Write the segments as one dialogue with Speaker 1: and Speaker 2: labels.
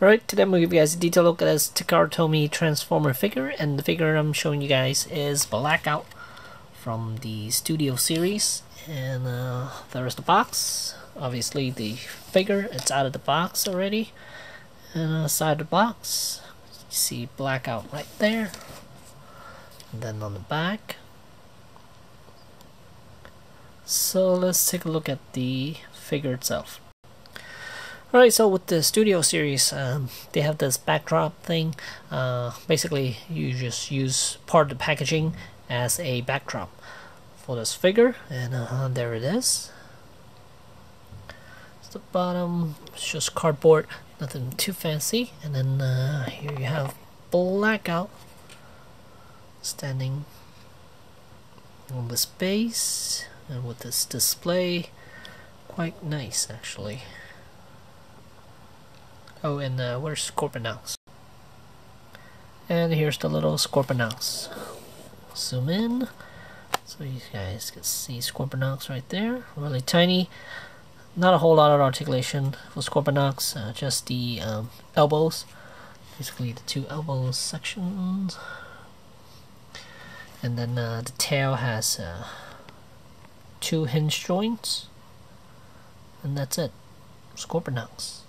Speaker 1: Alright, today I'm going to give you guys a detailed look at this Takara Tomy Transformer figure, and the figure I'm showing you guys is Blackout from the Studio series. And there's the box. Obviously the figure, it's out of the box already. And inside the box, you see Blackout right there. And then on the back. So let's take a look at the figure itself. Alright, so with the Studio series, they have this backdrop thing. Basically, you just use part of the packaging as a backdrop for this figure, and there it is. It's the bottom, it's just cardboard, nothing too fancy. And then here you have Blackout standing on this base, and with this display, quite nice actually. Oh, and where's Scorponaux? And here's the little Scorponaux. Zoom in so you guys can see Scorponaux right there. Really tiny. Not a whole lot of articulation for Scorponaux, just the elbows. Basically the two elbows sections. And then the tail has two hinge joints. And that's it. Scorponaux.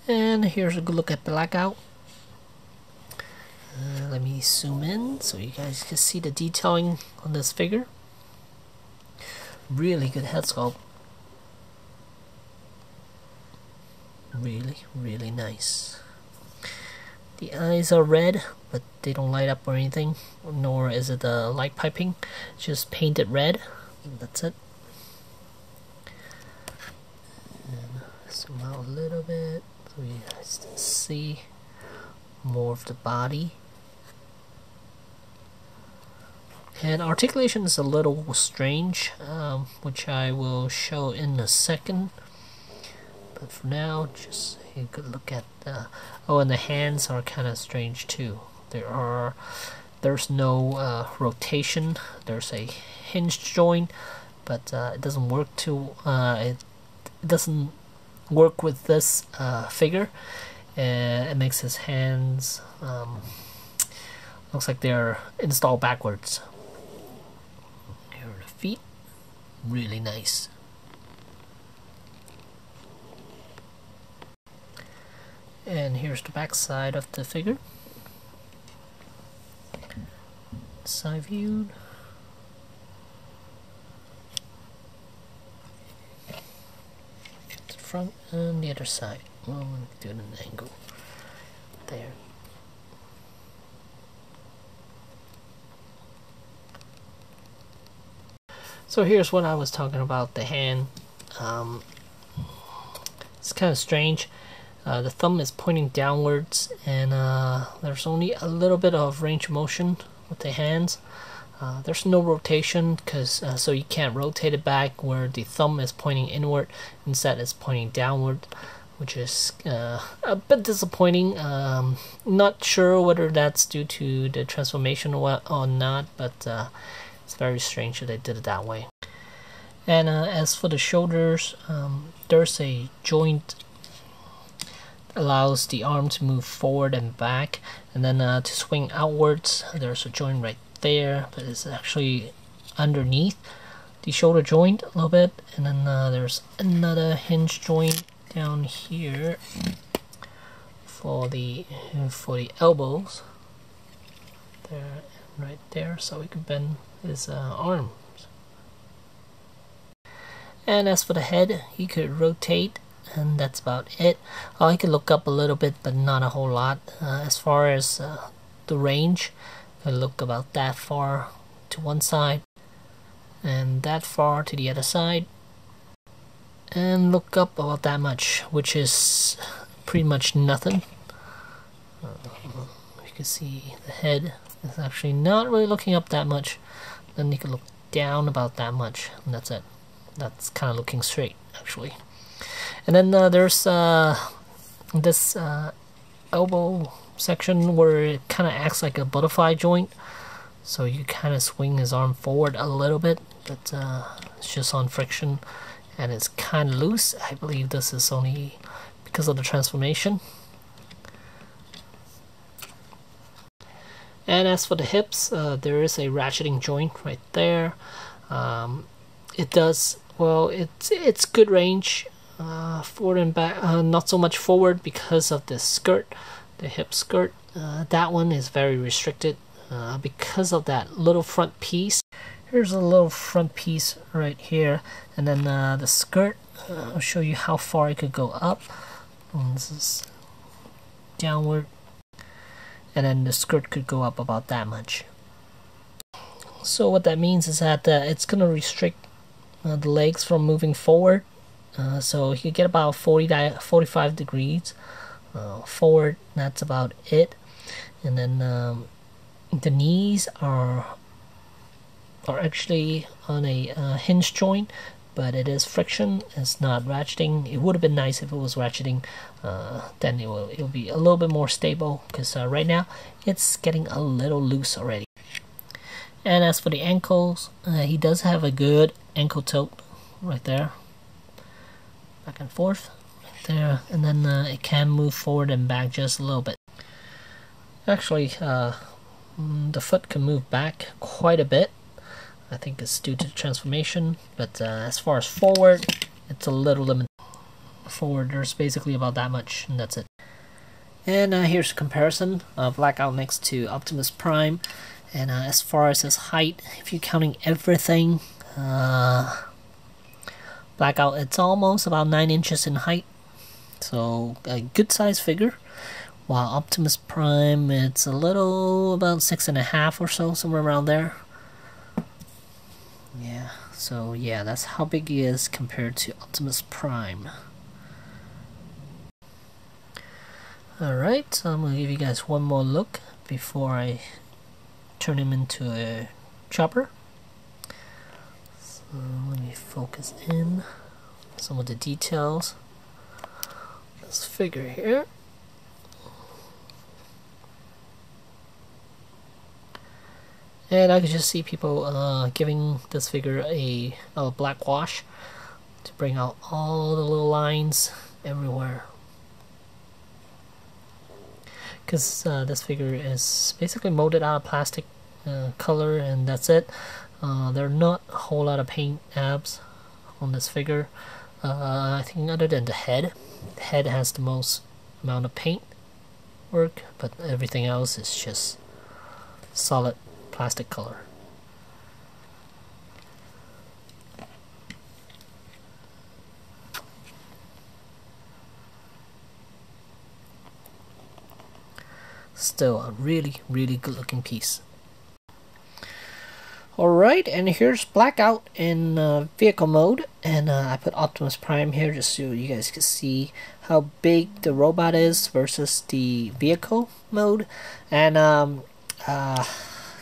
Speaker 1: And here's a good look at Blackout. Let me zoom in so you guys can see the detailing on this figure. Really good head sculpt. Really nice. The eyes are red, but they don't light up or anything, nor is it light piping. It's just painted red. That's it. And zoom out a little bit so you guys can see more of the body. And articulation is a little strange, which I will show in a second. But for now, just a good look at oh, and the hands are kind of strange too. There's no rotation. There's a hinged joint, but it doesn't work it doesn't work with this figure. It makes his hands looks like they're installed backwards. Here are the feet. Really nice. And here's the back side of the figure. Side viewed. The front and the other side. Well, let me do it at an angle. There. So here's what I was talking about, the hand. It's kind of strange. The thumb is pointing downwards, and there's only a little bit of range of motion with the hands. There's no rotation, because so you can't rotate it back where the thumb is pointing inward. Instead, it's pointing downward, which is a bit disappointing. Not sure whether that's due to the transformation or not, but it's very strange that they did it that way. And as for the shoulders, there's a joint allows the arm to move forward and back, and then to swing outwards there's a joint right there, but it's actually underneath the shoulder joint a little bit. And then there's another hinge joint down here for the elbows there and right there, so he can bend his arms. And as for the head, he could rotate, and that's about it. I could look up a little bit, but not a whole lot. As far as the range, I look about that far to one side, and that far to the other side, and look up about that much, which is pretty much nothing. You can see the head is actually not really looking up that much. Then you can look down about that much, and that's it. That's kind of looking straight, actually. And then there's this elbow section where it kind of acts like a butterfly joint, so you kind of swing his arm forward a little bit, but it's just on friction, and it's kind of loose. I believe this is only because of the transformation. And as for the hips, there is a ratcheting joint right there. It does, well, it's good range, forward and back, not so much forward because of the skirt, the hip skirt. That one is very restricted because of that little front piece. Here's a little front piece right here, and then the skirt, I'll show you how far it could go up. This is downward, and then the skirt could go up about that much. So what that means is that it's going to restrict the legs from moving forward. So you get about 45 degrees forward. That's about it. And then the knees are actually on a hinge joint, but it is friction. It's not ratcheting. It would have been nice if it was ratcheting. Then it'll be a little bit more stable, because right now it's getting a little loose already. And as for the ankles, he does have a good ankle tilt right there, back and forth right there, and then it can move forward and back just a little bit. Actually, the foot can move back quite a bit. I think it's due to the transformation, but as far as forward, it's a little limited. Forward, there's basically about that much, and that's it. And here's a comparison of Blackout next to Optimus Prime. And as far as his height, if you're counting everything, Blackout, it's almost about 9 inches in height. So a good size figure. While Optimus Prime, it's a little about 6.5 or so, somewhere around there. Yeah, so yeah, that's how big he is compared to Optimus Prime. Alright, so I'm going to give you guys one more look before I turn him into a chopper. So let me focus in some of the details. This figure here. And I could just see people giving this figure a black wash to bring out all the little lines everywhere. Because this figure is basically molded out of plastic color, and that's it. There are not a whole lot of paint abs on this figure. I think other than the head has the most amount of paint work, but everything else is just solid plastic color. Still a really good looking piece. Alright, and here's Blackout in vehicle mode, and I put Optimus Prime here just so you guys can see how big the robot is versus the vehicle mode. And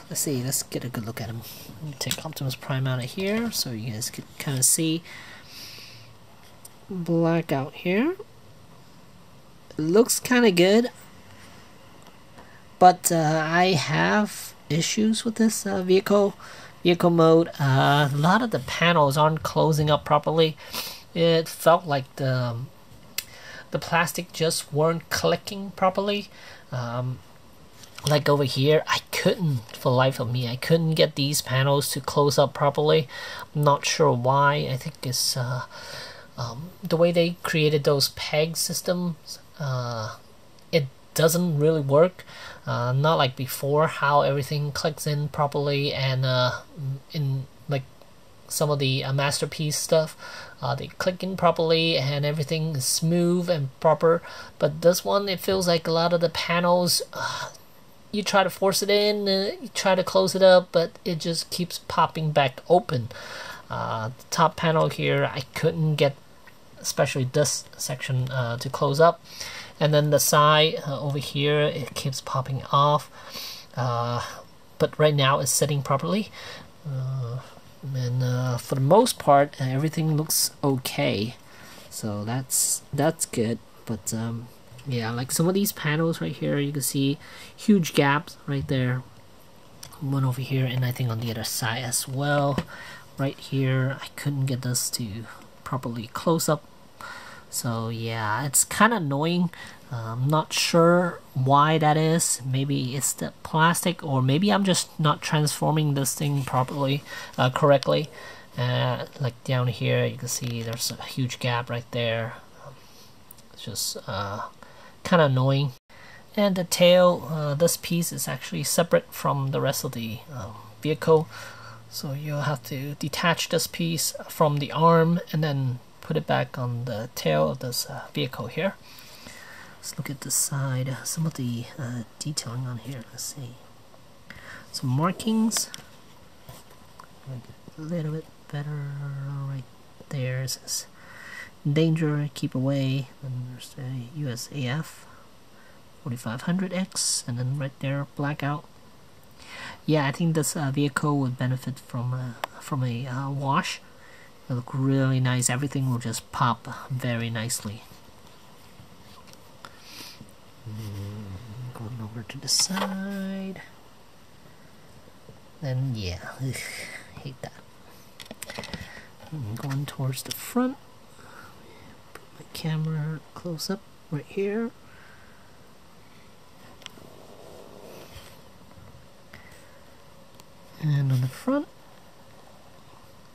Speaker 1: let's see, let's get a good look at him. Let me take Optimus Prime out of here so you guys can kind of see Blackout here. It looks kind of good, but I have issues with this vehicle mode. A lot of the panels aren't closing up properly. It felt like the plastic just weren't clicking properly. Like over here, I couldn't, for the life of me, I couldn't get these panels to close up properly. I'm not sure why. I think it's the way they created those peg systems. It doesn't really work. Not like before, how everything clicks in properly, and in like some of the Masterpiece stuff, they click in properly and everything is smooth and proper. But this one, it feels like a lot of the panels, you try to force it in, you try to close it up, but it just keeps popping back open. The top panel here, I couldn't get, especially this section, to close up. And then the side over here, it keeps popping off. But right now it's sitting properly. And for the most part, everything looks okay. So that's good. But yeah, like some of these panels right here, you can see huge gaps right there. One over here, and I think on the other side as well. Right here, I couldn't get this to properly close up. So yeah, it's kind of annoying. I'm not sure why that is. Maybe it's the plastic, or maybe I'm just not transforming this thing properly, correctly. Like down here, you can see there's a huge gap right there. It's just kind of annoying. And the tail, this piece is actually separate from the rest of the vehicle. So you'll have to detach this piece from the arm and then put it back on the tail of this vehicle here. Let's look at the side, some of the detailing on here. Let's see. Some markings. A little bit better right there. It says danger, keep away. And there's the USAF 4500X, and then right there, Blackout. Yeah, I think this vehicle would benefit from a wash. It'll look really nice. Everything will just pop very nicely. Going over to the side. Then yeah, hate that. Going towards the front. Put my camera close up right here. And on the front,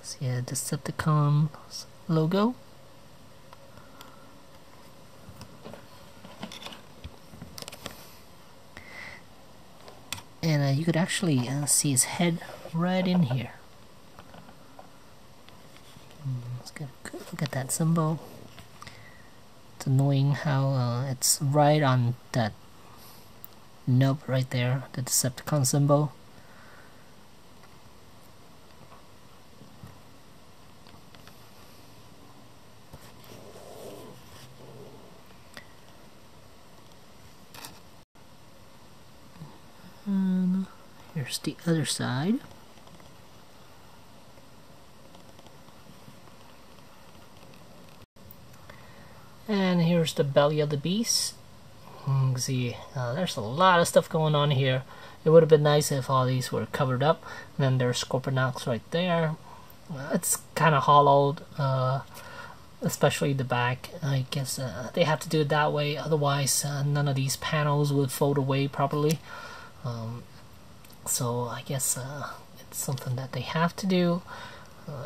Speaker 1: see a Decepticon logo. And you could actually see his head right in here. Let's get a good look at that symbol. It's annoying how it's right on that nub right there, the Decepticon symbol. And here's the other side. And here's the belly of the beast. You can see there's a lot of stuff going on here. It would have been nice if all these were covered up. And then there's Scorponaux right there. It's kind of hollowed, especially the back. I guess they have to do it that way, otherwise none of these panels would fold away properly. So I guess it's something that they have to do.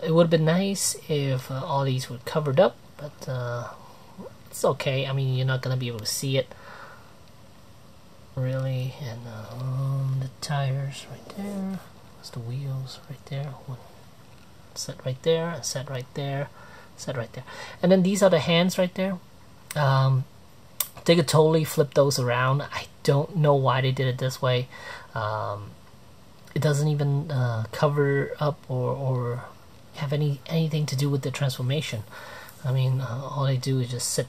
Speaker 1: It would have been nice if all these were covered up, but it's okay. I mean, you're not gonna be able to see it really. And the tires right there. There's the wheels right there. One set right there, a set right there, set right there. And then these are the hands right there. They could totally flip those around. I don't know why they did it this way. It doesn't even cover up or have anything to do with the transformation. I mean, all they do is just sit.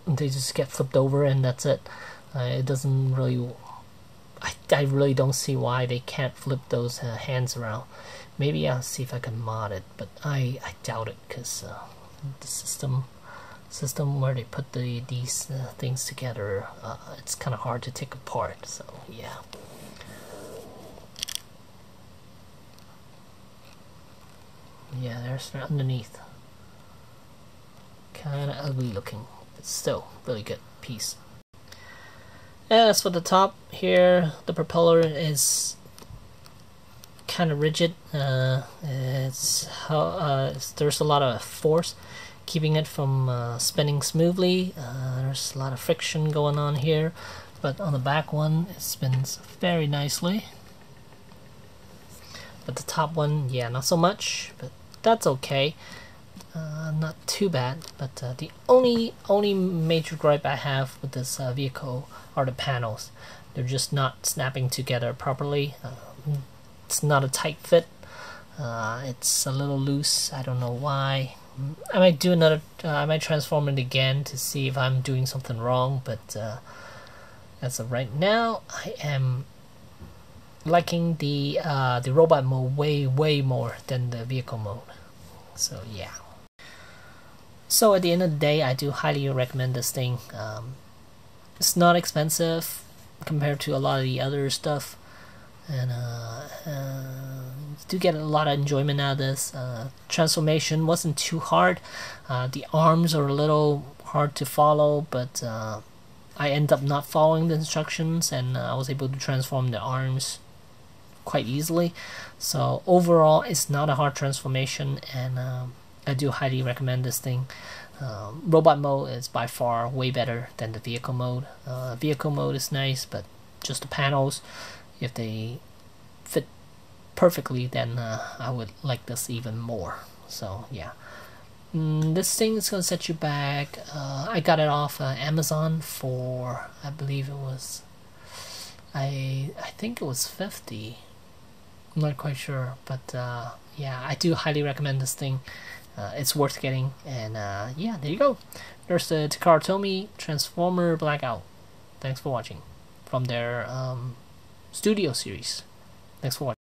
Speaker 1: They just get flipped over and that's it. It doesn't really. I really don't see why they can't flip those hands around. Maybe I'll see if I can mod it, but I doubt it, because the system where they put these things together, it's kind of hard to take apart. So yeah. Yeah, there's underneath. Kind of ugly looking, but still really good piece. As for the top here, the propeller is kind of rigid. There's a lot of force keeping it from spinning smoothly. There's a lot of friction going on here, but on the back one it spins very nicely. But the top one, yeah, not so much, but that's okay. Not too bad. But the only major gripe I have with this vehicle are the panels. They're just not snapping together properly. It's not a tight fit. It's a little loose. I don't know why. I might do another. I might transform it again to see if I'm doing something wrong. But as of right now, I am liking the robot mode way more than the vehicle mode. So yeah. So at the end of the day, I do highly recommend this thing. It's not expensive compared to a lot of the other stuff. and do get a lot of enjoyment out of this. Transformation wasn't too hard. The arms are a little hard to follow, but I end up not following the instructions, and I was able to transform the arms quite easily. So overall, it's not a hard transformation, and I do highly recommend this thing. Robot mode is by far way better than the vehicle mode. Vehicle mode is nice, but just the panels, if they fit perfectly, then I would like this even more. So yeah, this thing is gonna set you back. I got it off Amazon for, I believe it was, I think it was 50. I'm not quite sure, but yeah, I do highly recommend this thing. It's worth getting, and yeah, there you go. There's the Takara Tomy Transformer Blackout. Thanks for watching from their Studio series. Thanks for watching.